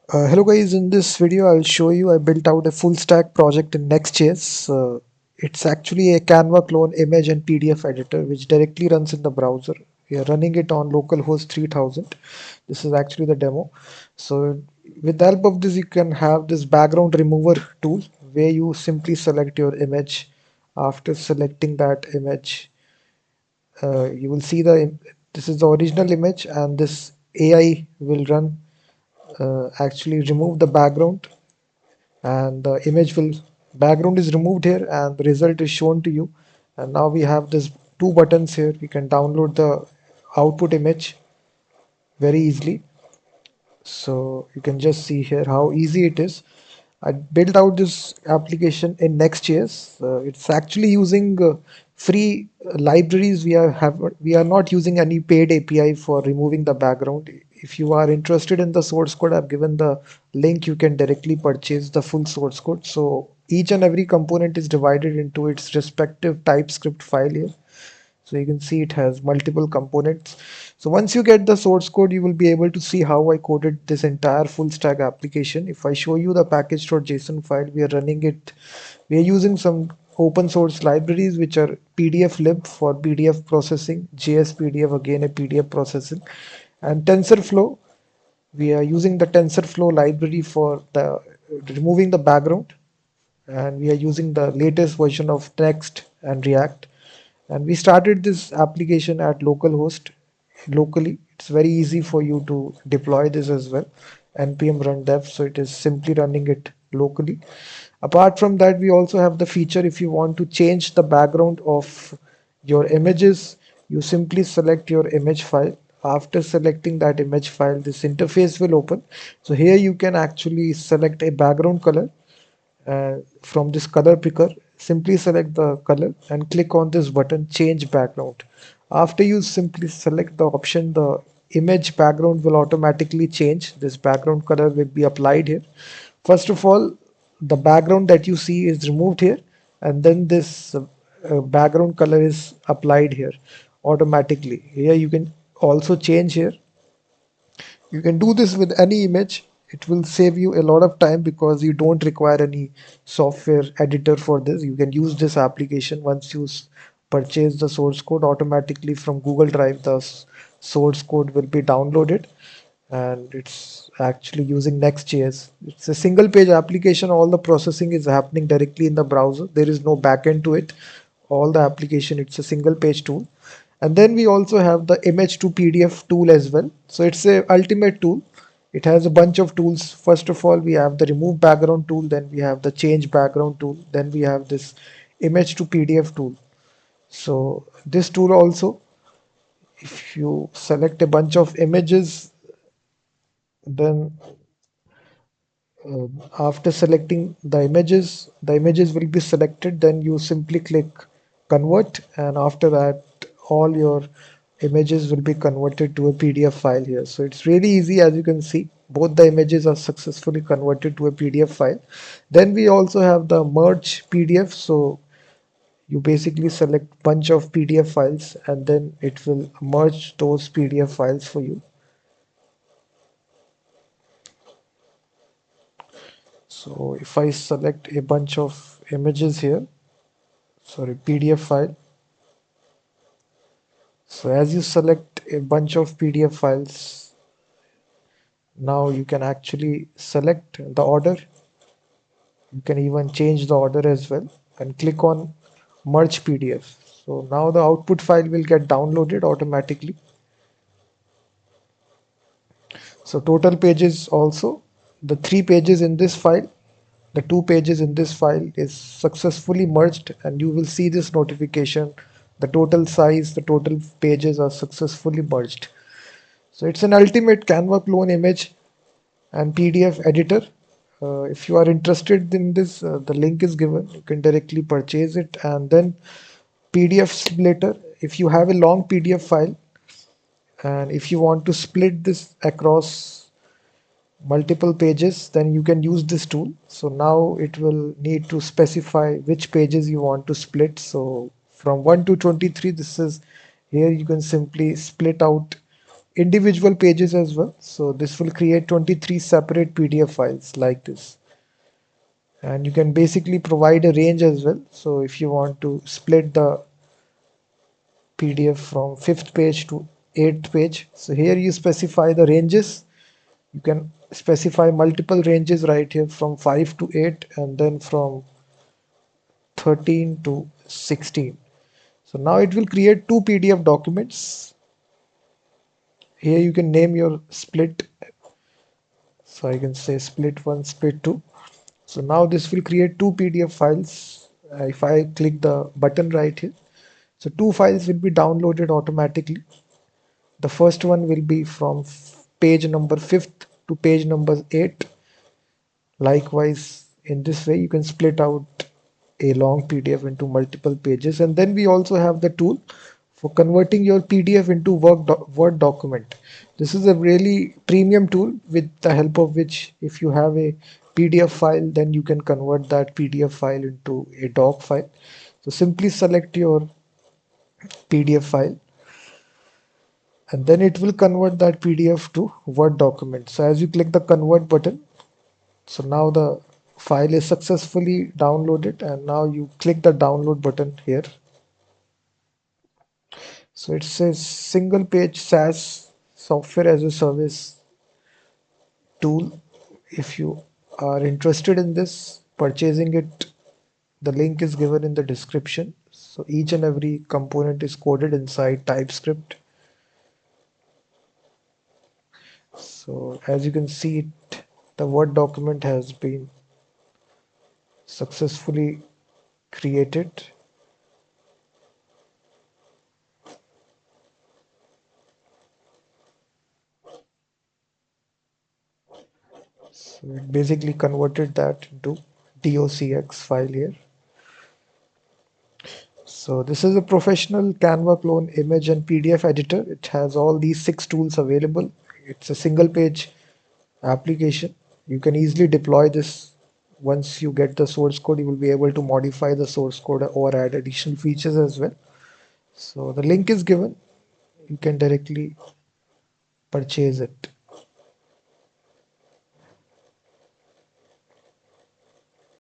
Hello guys, in this video I'll show you I built out a full stack project in Next.js. It's actually a Canva clone image and PDF editor which directly runs in the browser. We are running it on localhost 3000. This is actually the demo. So with the help of this you can have this background remover tool where you simply select your image. After selecting that image, you will see this is the original image and this AI will run actually remove the background, and the image will background is removed here and the result is shown to you. And now we have this two buttons here. We can download the output image very easily. So you can just see here how easy it is. I built out this application in Next.js. It's actually using free libraries. We are not using any paid API for removing the background. If you are interested in the source code, I've given the link. You can directly purchase the full source code. So each and every component is divided into its respective TypeScript file here. So you can see it has multiple components. So once you get the source code, you will be able to see how I coded this entire full stack application. If I show you the package.json file, we are running it. We are using some open source libraries which are PDF-LIB for PDF processing, jsPDF again a PDF processing, and TensorFlow. We are using the TensorFlow library for the removing the background, and we are using the latest version of Next and React. And we started this application at localhost locally. It's very easy for you to deploy this as well. npm run dev, so it is simply running it locally. Apart from that, we also have the feature if you want to change the background of your images, you simply select your image file. After selecting that image file, this interface will open. So here you can actually select a background color from this color picker. Simply select the color and click on this button change background. After you simply select the option, the image background will automatically change. This background color will be applied here. First of all, the background that you see is removed here, and then this background color is applied here automatically. Here you can also change here. You can do this with any image. It will save you a lot of time because you don't require any software editor for this. You can use this application once you purchase the source code automatically from Google Drive. The source code will be downloaded, and it's actually using Next.js. It's a single page application. All the processing is happening directly in the browser. There is no backend to it. All the application, it's a single page tool. And then we also have the image to PDF tool as well. So it's a ultimate tool. It has a bunch of tools. First of all, we have the remove background tool, then we have the change background tool, then we have this image to PDF tool. So this tool also, if you select a bunch of images, then after selecting the images will be selected. Then you simply click convert, and after that all your images will be converted to a PDF file here. So it's really easy. As you can see, both the images are successfully converted to a PDF file. Then we also have the merge PDF. So you basically select bunch of PDF files and then it will merge those PDF files for you. So if I select a bunch of images here, sorry, PDF file. So as you select a bunch of PDF files, now you can actually select the order. You can even change the order as well and click on merge PDF. So now the output file will get downloaded automatically. So total pages also, the 3 pages in this file, the 2 pages in this file is successfully merged, and you will see this notification. The total size, the total pages are successfully merged. So it's an ultimate Canva clone image and PDF editor. If you are interested in this, the link is given. You can directly purchase it. And then PDF splitter. If you have a long PDF file and if you want to split this across multiple pages, then you can use this tool. So now it will need to specify which pages you want to split. So from 1 to 23, this is here you can simply split out individual pages as well. So this will create 23 separate PDF files like this. And you can basically provide a range as well. So if you want to split the PDF from 5th page to 8th page, so here you specify the ranges. You can specify multiple ranges right here from 5 to 8 and then from 13 to 16. So now it will create two PDF documents. Here you can name your split. So I can say split 1, split 2. So now this will create two PDF files. If I click the button right here, so two files will be downloaded automatically. The first one will be from page number 5th to page number 8. Likewise, in this way, you can split out a long PDF into multiple pages. And then we also have the tool for converting your PDF into Word document. This is a really premium tool with the help of which if you have a PDF file, then you can convert that PDF file into a doc file. So simply select your PDF file and then it will convert that PDF to Word document. So as you click the convert button, so now the file is successfully downloaded and now you click the download button here. So it says single page SaaS software as a service tool. If you are interested in this, purchasing it, the link is given in the description. So each and every component is coded inside TypeScript. So as you can see it, the Word document has been successfully created. So it basically converted that into docx file here. So this is a professional Canva clone image and PDF editor. It has all these 6 tools available. It's a single page application. You can easily deploy this. Once you get the source code, you will be able to modify the source code or add additional features as well. So the link is given. You can directly purchase it.